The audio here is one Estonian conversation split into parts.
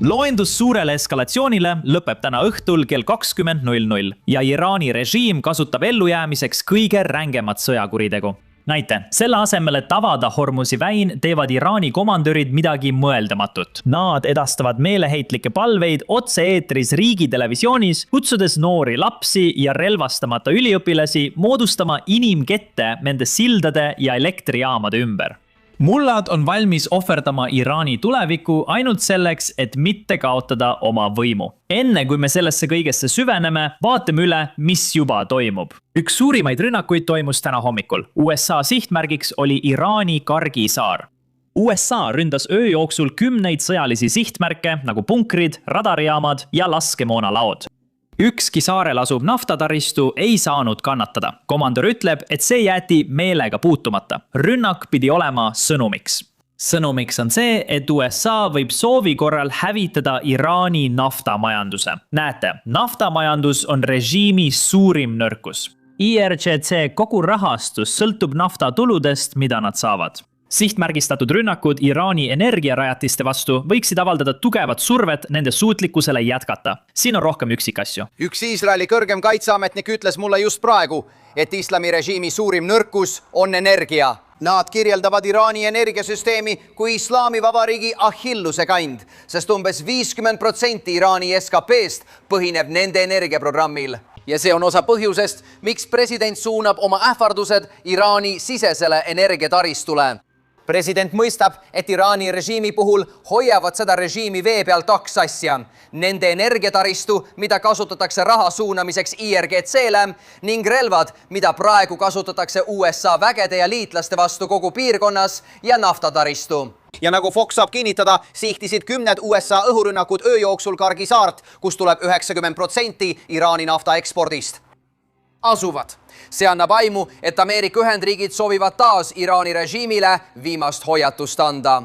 Loendus suurele eskalatsioonile lõpeb täna õhtul kell 20:00 ja Iraani režiim kasutab ellujäämiseks kõige rängemat sõjakuritegu. Näite, selle asemel, et avada Hormuzi väin, teevad Iraani komandörid midagi mõeldamatut. Nad edastavad meeleheitlikke palveid otse-eetris riigitelevisioonis, kutsudes noori lapsi ja relvastamata üliõpilasi moodustama inimkette nende sildade ja elektrijaamade ümber. Mullad on valmis ohverdama Iraani tuleviku ainult selleks, et mitte kaotada oma võimu. Enne kui me sellesse kõigesse süveneme, vaatame üle, mis juba toimub. Üks suurimaid rünnakuid toimus täna hommikul. USA sihtmärgiks oli Iraani Kargi saar. USA ründas öö jooksul 10 sõjalisi sihtmärke nagu punkrid, radarijaamad ja laskemoonalaod. Ükski saarel asuv naftataristu ei saanud kannatada. Komandör ütleb, et see jäeti meelega puutumata. Rünnak pidi olema sõnumiks. Sõnumiks on see, et USA võib soovi korral hävitada Iraani naftamajanduse. Näete, naftamajandus on režiimi suurim nõrkus. IRGC kogu rahastus sõltub naftatuludest, mida nad saavad. Sihtmärgistatud rünnakud Iraani energiarajatiste vastu võiksid avaldada tugevat survet nende suutlikkusele jätkata. Siin on rohkem üksikasju. Üks Iisraeli kõrgem kaitseametnik ütles mulle just praegu, et islamirežiimi suurim nõrkus on energia. Nad kirjeldavad Iraani energiasüsteemi kui Islaamivabariigi Achilluse kand, sest umbes 50% Iraani SKP-st põhineb nende energiaprogrammil. Ja see on osa põhjusest, miks president suunab oma ähvardused Iraani sisesele energiataristule. President mõistab, et Iraani režiimi puhul hoiavad seda režiimi vee peal 2 asja. Nende energiataristu, mida kasutatakse raha suunamiseks IRGC-le ning relvad, mida praegu kasutatakse USA vägede ja liitlaste vastu kogu piirkonnas ja naftataristu. Ja nagu Fox saab kinnitada, sihtisid 10 USA õhurünnakud öö jooksul Kargi saart, kus tuleb 90% Iraani nafta ekspordist. Asuvad. See annab aimu, et Ameerika Ühendriigid soovivad taas Iraani režiimile viimast hoiatust anda.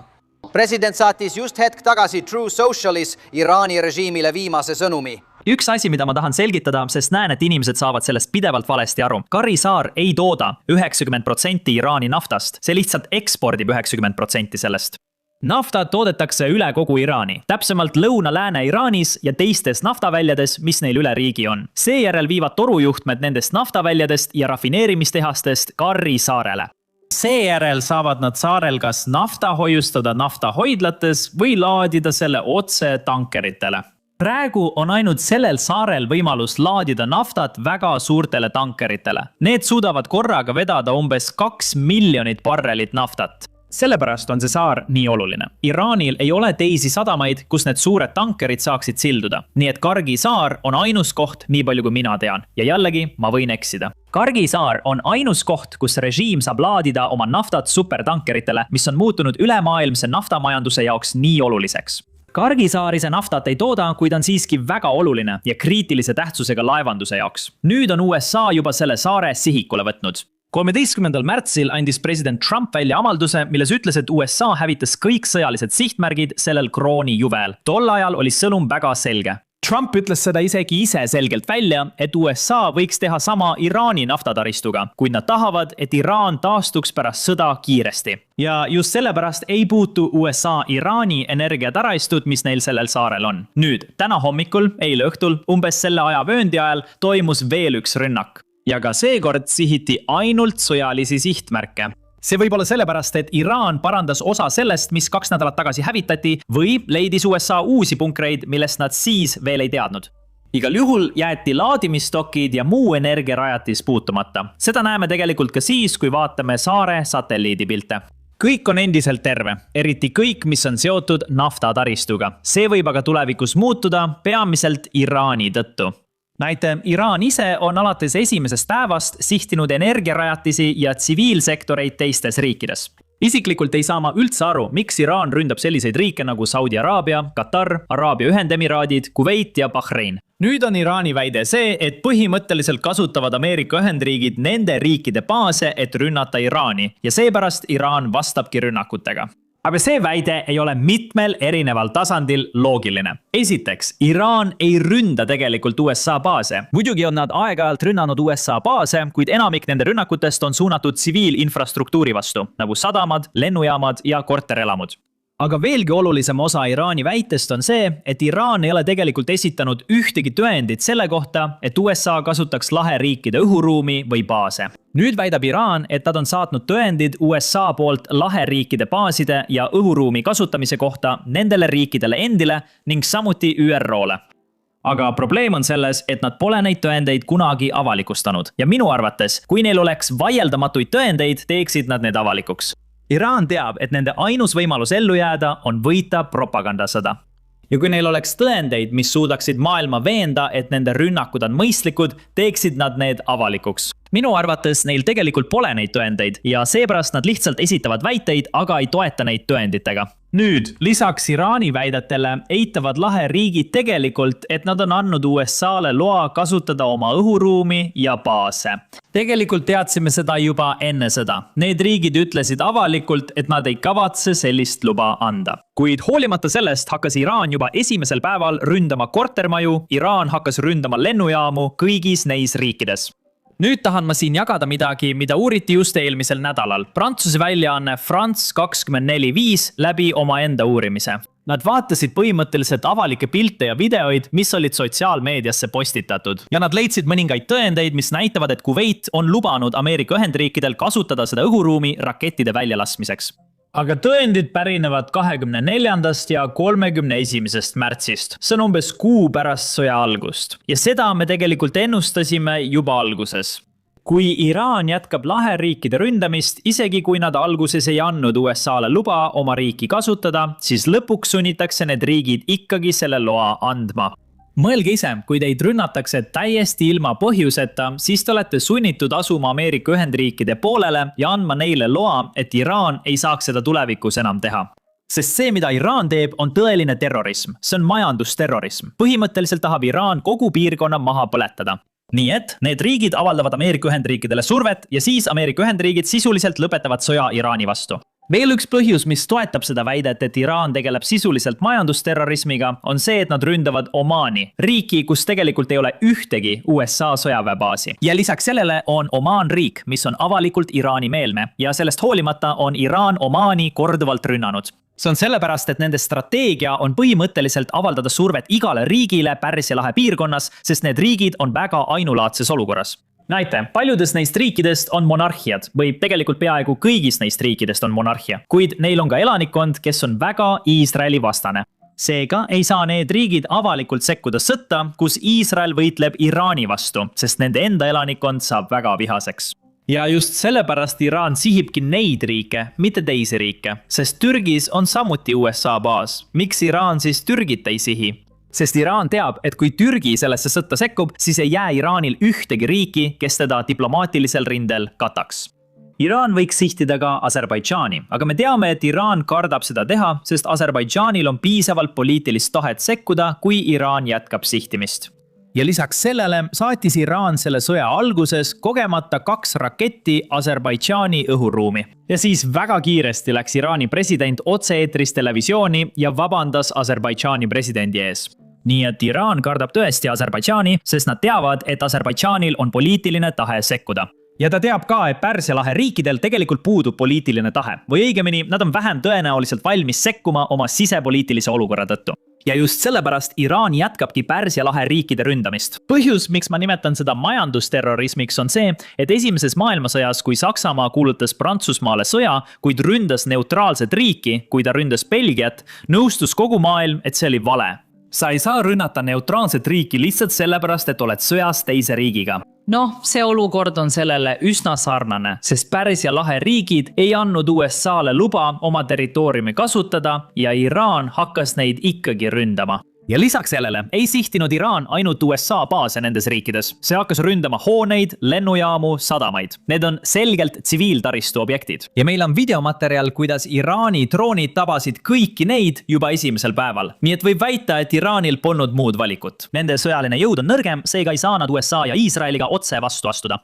President saatis just hetk tagasi True Socialis Iraani režiimile viimase sõnumi. Üks asi, mida ma tahan selgitada, sest näen, et inimesed saavad sellest pidevalt valesti aru. Kargi saar ei tooda 90% Iraani naftast, see lihtsalt ekspordib 90% sellest. Nafta toodetakse üle kogu Iraani, täpsemalt lõuna-lääne Iraanis ja teistes naftaväljades, mis neil üle riigi on. Seejärel viivad torujuhtmed nendest naftaväljadest ja rafineerimistehastest Kargi saarele. Seejärel saavad nad saarel kas nafta hoiustada naftahoidlates või laadida selle otse tankeritele. Praegu on ainult sellel saarel võimalus laadida naftat väga suurtele tankeritele. Need suudavad korraga vedada umbes 2 miljonit barrelit naftat. Sellepärast on see saar nii oluline. Iraanil ei ole teisi sadamaid, kus need suured tankerid saaksid silduda. Nii et Kargi saar on ainus koht, nii palju kui mina tean. Ja jällegi, ma võin eksida. Kargi saar on ainus koht, kus režiim saab laadida oma naftat supertankeritele, mis on muutunud ülemaailmse naftamajanduse jaoks nii oluliseks. Kargi saar ise naftat ei tooda, kuid on siiski väga oluline ja kriitilise tähtsusega laevanduse jaoks. Nüüd on USA juba selle saare sihikule võtnud. 13. märtsil andis president Trump välja avalduse, milles ütles, et USA hävitas kõik sõjalised sihtmärgid sellel kroonijuveel. Tol ajal oli sõnum väga selge. Trump ütles seda isegi ise selgelt välja, et USA võiks teha sama Iraani naftataristuga, kuid nad tahavad, et Iraan taastuks pärast sõda kiiresti. Ja just sellepärast ei puutu USA Iraani energiataristut, mis neil sellel saarel on. Nüüd, täna hommikul, eile õhtul, umbes selle ajavööndi ajal toimus veel üks rünnak. Ja ka seekord sihiti ainult sõjalisi sihtmärke. See võib olla sellepärast, et Iraan parandas osa sellest, mis 2 nädalat tagasi hävitati, või leidis USA uusi punkreid, millest nad siis veel ei teadnud. Igal juhul jäeti laadimistokid ja muu energiarajatis puutumata. Seda näeme tegelikult ka siis, kui vaatame saare satelliidipilte. Kõik on endiselt terve, eriti kõik, mis on seotud naftataristuga. See võib aga tulevikus muutuda peamiselt Iraani tõttu. Näite, Iraan ise on alates esimesest päevast sihtinud energiarajatisi ja tsiviilsektoreid teistes riikides. Isiklikult ei saa ma üldse aru, miks Iraan ründab selliseid riike nagu Saudi Araabia, Katar, Araabia Ühendemiraadid, Kuveit ja Bahrein. Nüüd on Iraani väide see, et põhimõtteliselt kasutavad Ameerika Ühendriigid nende riikide baase, et rünnata Iraani ja seepärast Iraan vastabki rünnakutega. Aga see väide ei ole mitmel erineval tasandil loogiline. Esiteks, Iraan ei ründa tegelikult USA baase. Muidugi on nad aeg-ajalt rünnanud USA baase, kuid enamik nende rünnakutest on suunatud tsiviilinfrastruktuuri vastu, nagu sadamad, lennujaamad ja korterelamud. aga veelgi olulisem osa Iraani väitest on see, et Iraan ei ole tegelikult esitanud ühtegi tõendit selle kohta, et USA kasutaks laheriikide õhuruumi või baase. Nüüd väidab Iraan, et nad on saatnud tõendid USA poolt laheriikide baaside ja õhuruumi kasutamise kohta nendele riikidele endile ning samuti ÜRO-le. Aga probleem on selles, et nad pole neid tõendeid kunagi avalikustanud ja minu arvates, kui neil oleks vaieldamatuid tõendeid, teeksid nad need avalikuks. Iraan teab, et nende ainus võimalus ellu jääda on võita propagandasõda. Ja kui neil oleks tõendeid, mis suudaksid maailma veenda, et nende rünnakud on mõistlikud, teeksid nad need avalikuks. Minu arvates neil tegelikult pole neid tõendeid ja seepärast nad lihtsalt esitavad väiteid, aga ei toeta neid tõenditega. Nüüd, lisaks Iraani väidetele eitavad laheriigid tegelikult, et nad on andnud USA-le loa kasutada oma õhuruumi ja baase. Tegelikult teadsime seda juba enne seda. Need riigid ütlesid avalikult, et nad ei kavatse sellist luba anda. Kuid hoolimata sellest hakkas Iraan juba esimesel päeval ründama kortermaju, Iraan hakkas ründama lennujaamu kõigis neis riikides. Nüüd tahan ma siin jagada midagi, mida uuriti just eelmisel nädalal. Prantsuse väljaanne France 24/5 läbi omaenda uurimise. Nad vaatasid põhimõtteliselt avalikke pilte ja videoid, mis olid sotsiaalmeediasse postitatud. Ja nad leidsid mõningaid tõendeid, mis näitavad, et Kuveit on lubanud Ameerika Ühendriikidel kasutada seda õhuruumi rakettide väljalaskmiseks. Aga tõendid pärinevad 24. ja 31. märtsist. See on umbes kuu pärast sõja algust. Ja seda me tegelikult ennustasime juba alguses. Kui Iraan jätkab laheriikide ründamist, isegi kui nad alguses ei andnud USA-le luba oma riiki kasutada, siis lõpuks sunnitakse need riigid ikkagi selle loa andma. Mõelge ise, kui teid rünnatakse täiesti ilma põhjuseta, siis te olete sunnitud asuma Ameerika Ühendriikide poolele ja andma neile loa, et Iraan ei saaks seda tulevikus enam teha. Sest see, mida Iraan teeb, on tõeline terrorism. See on majandusterrorism. Põhimõtteliselt tahab Iraan kogu piirkonna maha põletada. Nii et need riigid avaldavad Ameerika Ühendriikidele survet ja siis Ameerika Ühendriigid sisuliselt lõpetavad sõja Iraani vastu. Veel üks põhjus, mis toetab seda väidet, et Iraan tegeleb sisuliselt majandusterrorismiga, on see, et nad ründavad Omaani, riiki, kus tegelikult ei ole ühtegi USA sõjaväebaasi. Ja lisaks sellele on Omaan riik, mis on avalikult Iraani meelne ja sellest hoolimata on Iraan Omaani korduvalt rünnanud. See on sellepärast, et nende strateegia on põhimõtteliselt avaldada survet igale riigile Pärsia lahe piirkonnas, sest need riigid on väga ainulaadses olukorras. Näite, paljudes neist riikidest on monarhiad või tegelikult peaaegu kõigis neist riikidest on monarhia, kuid neil on ka elanikkond, kes on väga Iisraeli vastane. Seega ei saa need riigid avalikult sekkuda sõtta, kus Iisrael võitleb Iraani vastu, sest nende enda elanikkond saab väga vihaseks. Ja just sellepärast Iraan sihibki neid riike, mitte teisi riike, sest Türgis on samuti USA baas. Miks Iraan siis Türgit ei sihi? Sest Iraan teab, et kui Türgi sellesse sõtta sekkub, siis ei jää Iraanil ühtegi riiki, kes teda diplomaatilisel rindel kataks. Iraan võiks sihtida ka Aserbaidžaani, aga me teame, et Iraan kardab seda teha, sest Aserbaidžaanil on piisavalt poliitilist tahet sekkuda, kui Iraan jätkab sihtimist. Ja lisaks sellele saatis Iraan selle sõja alguses kogemata 2 raketti Aserbaidžaani õhuruumi. Ja siis väga kiiresti läks Iraani president otse-eetris televisiooni ja vabandas Aserbaidžaani presidendi ees. Nii et Iraan kardab tõesti Aserbaidžaani, sest nad teavad, et Aserbaidžaanil on poliitiline tahe sekkuda. Ja ta teab ka, et Pärsia lahe riikidel tegelikult puudub poliitiline tahe. Või õigemini, nad on vähem tõenäoliselt valmis sekkuma oma sisepoliitilise olukorra tõttu. Ja just sellepärast Iraan jätkabki Pärsia lahe riikide ründamist. Põhjus, miks ma nimetan seda majandusterrorismiks, on see, et esimeses maailmasõjas, kui Saksamaa kuulutas Prantsusmaale sõja, kuid ründas neutraalset riiki, kui ta ründas Belgiat, nõustus kogu maailm, et see oli vale. Sa ei saa rünnata neutraalset riiki lihtsalt sellepärast, et oled sõjas teise riigiga. Noh, see olukord on sellele üsna sarnane, sest Pärsia lahe riigid ei andnud USA-le luba oma territooriumi kasutada ja Iraan hakkas neid ikkagi ründama. Ja lisaks sellele ei sihtinud Iraan ainult USA baase nendes riikides. See hakkas ründama hooneid, lennujaamu, sadamaid. Need on selgelt tsiviiltaristu objektid. Ja meil on videomaterjal, kuidas Iraani droonid tabasid kõiki neid juba esimesel päeval. Nii et võib väita, et Iraanil polnud muud valikut. Nende sõjaline jõud on nõrgem, seega ei saa nad USA ja Iisraeliga otse vastu astuda.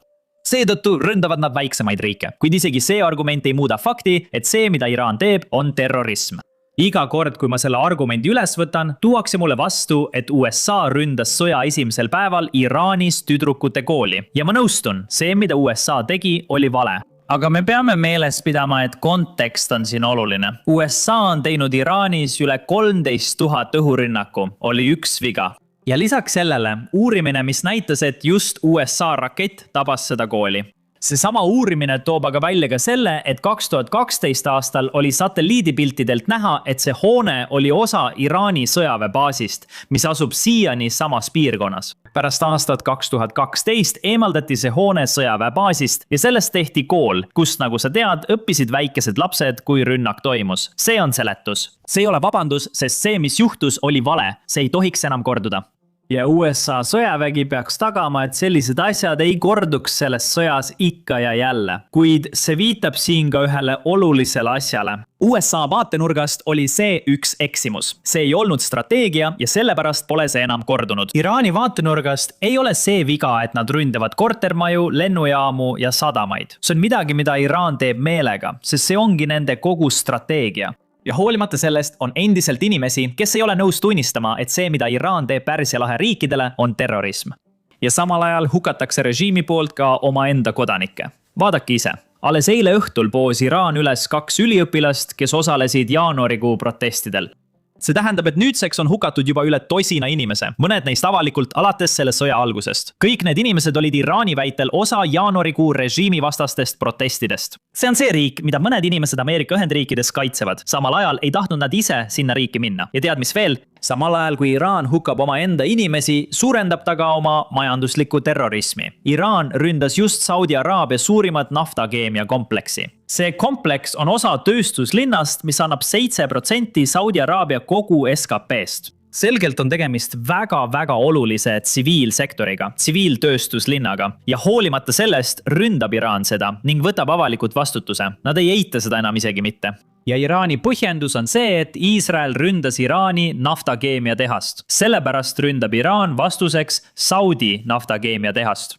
Seetõttu ründavad nad väiksemaid riike, kuid isegi see argument ei muuda fakti, et see, mida Iraan teeb, on terrorism. Iga kord, kui ma selle argumendi üles võtan, tuuakse mulle vastu, et USA ründas sõja esimesel päeval Iraanis tüdrukute kooli. Ja ma nõustun, see, mida USA tegi, oli vale. aga me peame meeles pidama, et kontekst on siin oluline. USA on teinud Iraanis üle 13 000 õhurünnaku, oli üks viga. Ja lisaks sellele uurimine, mis näitas, et just USA rakett tabas seda kooli. Seesama uurimine toob aga välja ka selle, et 2012 aastal oli satelliidipiltidelt näha, et see hoone oli osa Iraani sõjaväebaasist, mis asub siiani samas piirkonnas. Pärast aastat 2012 eemaldati see hoone sõjaväebaasist ja sellest tehti kool, kus, nagu sa tead, õppisid väikesed lapsed, kui rünnak toimus. See on seletus. See ei ole vabandus, sest see, mis juhtus, oli vale. See ei tohiks enam korduda. Ja USA sõjavägi peaks tagama, et sellised asjad ei korduks selles sõjas ikka ja jälle. Kuid see viitab siin ka ühele olulisele asjale. USA vaatenurgast oli see üks eksimus. See ei olnud strateegia ja sellepärast pole see enam kordunud. Iraani vaatenurgast ei ole see viga, et nad ründavad kortermaju, lennujaamu ja sadamaid. See on midagi, mida Iraan teeb meelega, sest see ongi nende kogu strateegia. Ja hoolimata sellest on endiselt inimesi, kes ei ole nõus tunnistama, et see, mida Iraan teeb Pärsia lahe riikidele, on terrorism. Ja samal ajal hukatakse režiimi poolt ka omaenda kodanikke. Vaadake ise. Alles eile õhtul poos Iraan üles 2 üliõpilast, kes osalesid jaanuarikuu protestidel. See tähendab, et nüüdseks on hukatud juba üle 10 inimese, mõned neist avalikult alates selle sõja algusest. Kõik need inimesed olid Iraani väitel osa jaanuarikuu režiimi vastastest protestidest. See on see riik, mida mõned inimesed Ameerika Ühendriikides kaitsevad. Samal ajal ei tahtnud nad ise sinna riiki minna. Ja tead, mis veel? Samal ajal, kui Iraan hukkab oma enda inimesi, suurendab ta ka oma majanduslikku terrorismi. Iraan ründas just Saudi Araabia suurimat naftakeemia kompleksi. See kompleks on osa tööstuslinnast, mis annab 7% Saudi Araabia kogu SKP-st. Selgelt on tegemist väga olulise tsiviilsektoriga, tsiviiltööstuslinnaga ja hoolimata sellest ründab Iraan seda ning võtab avalikult vastutuse. Nad ei eita seda enam isegi mitte. Ja Iraani põhjendus on see, et Iisrael ründas Iraani naftakeemia tehast. Sellepärast ründab Iraan vastuseks Saudi naftakeemia tehast.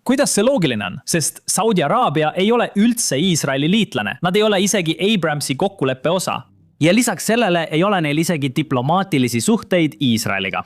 Kuidas see loogiline on? Sest Saudi Araabia ei ole üldse Iisraeli liitlane. Nad ei ole isegi Abramsi kokkuleppe osa. Ja lisaks sellele ei ole neil isegi diplomaatilisi suhteid Iisraeliga.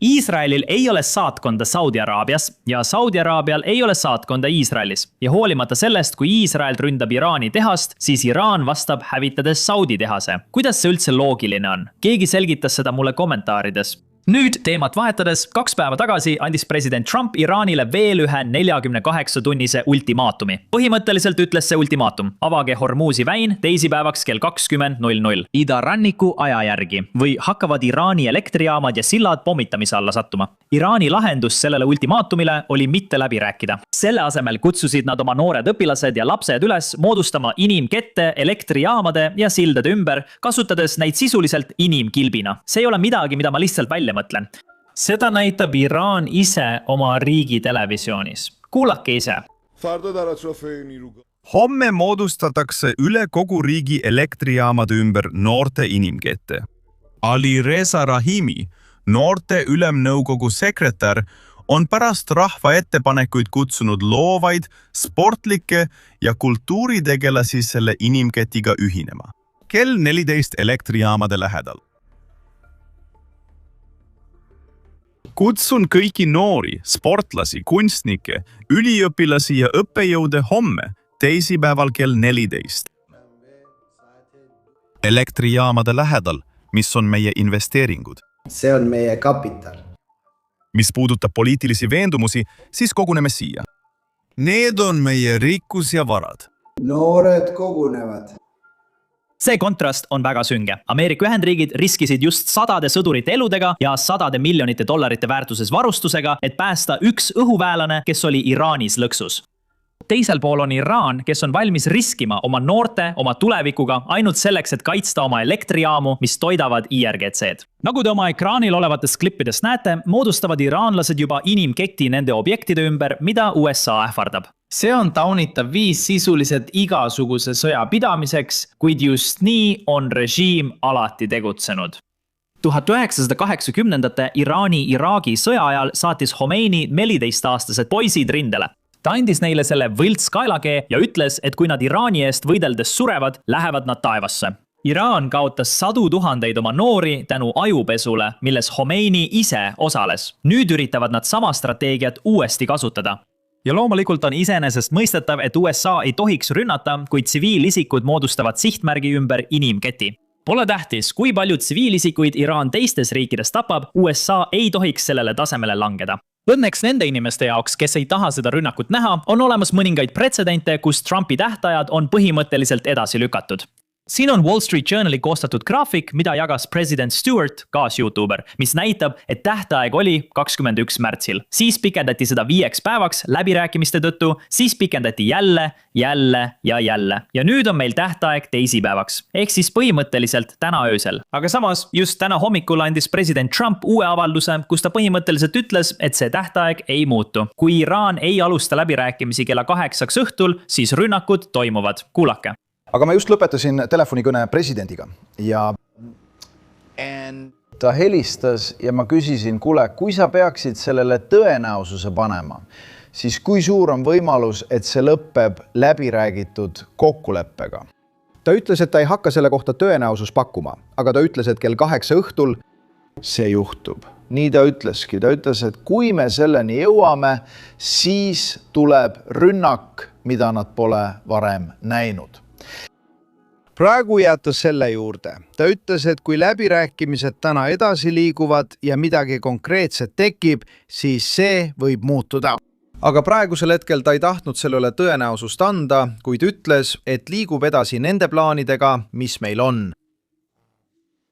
Iisraelil ei ole saatkonda Saudi Araabias ja Saudi Araabial ei ole saatkonda Iisraelis. Ja hoolimata sellest, kui Iisrael ründab Iraani tehast, siis Iraan vastab hävitades Saudi tehase. Kuidas see üldse loogiline on? Keegi selgitas seda mulle kommentaarides. Nüüd teemat vahetades, 2 päeva tagasi andis president Trump Iraanile veel ühe 48-tunnise ultimaatumi. Põhimõtteliselt ütles see ultimaatum. Avage Hormuzi väin teisipäevaks kell 20:00 idaranniku aja järgi või hakkavad Iraani elektrijaamad ja sillad pommitamise alla sattuma. Iraani lahendus sellele ultimaatumile oli mitte läbi rääkida. Selle asemel kutsusid nad oma noored õpilased ja lapsed üles moodustama inimkette elektrijaamade ja sildade ümber, kasutades neid sisuliselt inimkilbina. See ei ole midagi, mida ma lihtsalt välja mõtlen. Seda näitab Iraan ise oma riigi televisioonis. Kuulake ise. Homme moodustatakse üle kogu riigi elektrijaamade ümber noorte inimkette. Ali Reza Rahimi, noorte ülemnõukogu sekretär, on pärast rahva ettepanekuid kutsunud loovaid, sportlikke ja kultuuritegelasi selle inimketiga ühinema. Kell 14 elektrijaamade lähedal. Kutsun kõiki noori, sportlasi, kunstnikke, üliõpilasi ja õppejõude homme, teisipäeval kell 14. Elektrijaamade lähedal, mis on meie investeeringud. See on meie kapital. Mis puudutab poliitilisi veendumusi, siis koguneme siia. Need on meie rikkus ja varad. Noored kogunevad. See kontrast on väga sünge. Ameerika Ühendriigid riskisid just sadade sõdurite eludega ja sadade miljonite dollarite väärtuses varustusega, et päästa üks õhuväelane, kes oli Iraanis lõksus. Teisel pool on Iraan, kes on valmis riskima oma noorte, oma tulevikuga ainult selleks, et kaitsta oma elektrijaamu, mis toidavad IRGC-d. Nagu te oma ekraanil olevatest klippidest näete, moodustavad iraanlased juba inimketi nende objektide ümber, mida USA ähvardab. See on taunitav viis sisuliselt igasuguse sõja pidamiseks, kuid just nii on režiim alati tegutsenud. 1980-ndate Iraani-Iraagi sõja ajal saatis Khomeini 14-aastased poisid rindele. Ta andis neile selle võltskaelakee ja ütles, et kui nad Iraani eest võideldes surevad, lähevad nad taevasse. Iraan kaotas 100 000 oma noori tänu ajupesule, milles Khomeini ise osales. Nüüd üritavad nad sama strateegiat uuesti kasutada. ja loomulikult on iseenesestmõistetav, et USA ei tohiks rünnata, kui tsiviilisikud moodustavad sihtmärgi ümber inimketi. Pole tähtis, kui palju tsiviilisikuid Iraan teistes riikides tapab, USA ei tohiks sellele tasemele langeda. Õnneks nende inimeste jaoks, kes ei taha seda rünnakut näha, on olemas mõningaid pretsedente, kus Trumpi tähtajad on põhimõtteliselt edasi lükatud. Siin on Wall Street Journali koostatud graafik, mida jagas president Stewart, kaas-YouTuber, mis näitab, et tähtaeg oli 21. märtsil. Siis pikendati seda 5 päevaks läbirääkimiste tõttu, siis pikendati jälle. Ja nüüd on meil tähtaeg teisipäevaks, ehk siis põhimõtteliselt täna öösel. Aga samas, just täna hommikul andis president Trump uue avalduse, kus ta põhimõtteliselt ütles, et see tähtaeg ei muutu. Kui Iraan ei alusta läbirääkimisi kella 8 õhtul, siis rünnakud toimuvad. Kuulake. Aga ma just lõpetasin telefonikõne presidendiga ja ta helistas ja ma küsisin, kuule, kui sa peaksid sellele tõenäosuse panema, siis kui suur on võimalus, et see lõpeb läbiräägitud kokkuleppega? Ta ütles, et ta ei hakka selle kohta tõenäosus pakkuma, aga ta ütles, et kell 8 õhtul see juhtub. Nii ta ütleski. Ta ütles, et kui me selleni jõuame, siis tuleb rünnak, mida nad pole varem näinud. Praegu jäätas selle juurde. Ta ütles, et kui läbirääkimised täna edasi liiguvad ja midagi konkreetset tekib, siis see võib muutuda. Aga praegusel hetkel ta ei tahtnud sellele tõenäosust anda, kuid ütles, et liigub edasi nende plaanidega, mis meil on.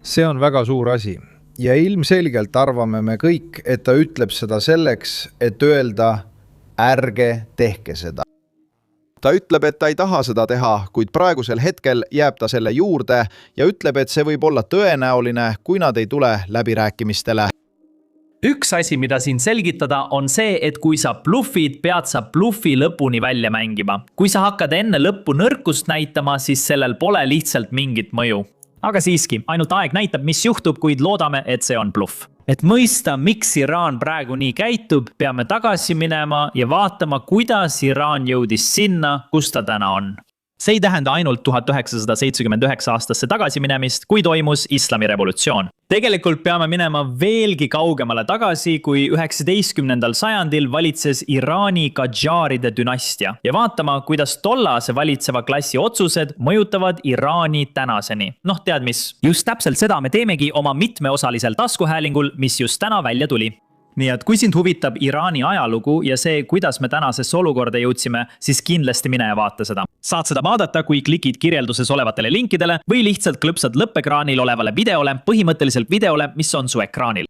See on väga suur asi ja ilmselgelt arvame me kõik, et ta ütleb seda selleks, et öelda, ärge tehke seda. Ta ütleb, et ta ei taha seda teha, kuid praegusel hetkel jääb ta selle juurde ja ütleb, et see võib olla tõenäoline, kui nad ei tule läbirääkimistele. Üks asi, mida siin selgitada, on see, et kui sa bluffid, pead sa bluffi lõpuni välja mängima. Kui sa hakkad enne lõppu nõrkust näitama, siis sellel pole lihtsalt mingit mõju. Aga siiski, ainult aeg näitab, mis juhtub, kuid loodame, et see on bluff. Et mõista, miks Iraan praegu nii käitub, peame tagasi minema ja vaatama, kuidas Iraan jõudis sinna, kus ta täna on. See ei tähenda ainult 1979 aastasse tagasiminemist, kui toimus islamirevolutsioon. Tegelikult peame minema veelgi kaugemale tagasi, kui 19. sajandil valitses Iraani Qadžaaride dünastia ja vaatama, kuidas tollase valitseva klassi otsused mõjutavad Iraani tänaseni. Tead mis? Just täpselt seda me teemegi oma mitmeosalisel taskuhäälingul, mis just täna välja tuli. Nii et kui sind huvitab Iraani ajalugu ja see, kuidas me tänasesse olukorda jõudsime, siis kindlasti mine ja vaata seda. Saad seda vaadata, kui klikid kirjelduses olevatele linkidele või lihtsalt klõpsad lõppekraanil olevale videole, põhimõtteliselt videole, mis on su ekraanil.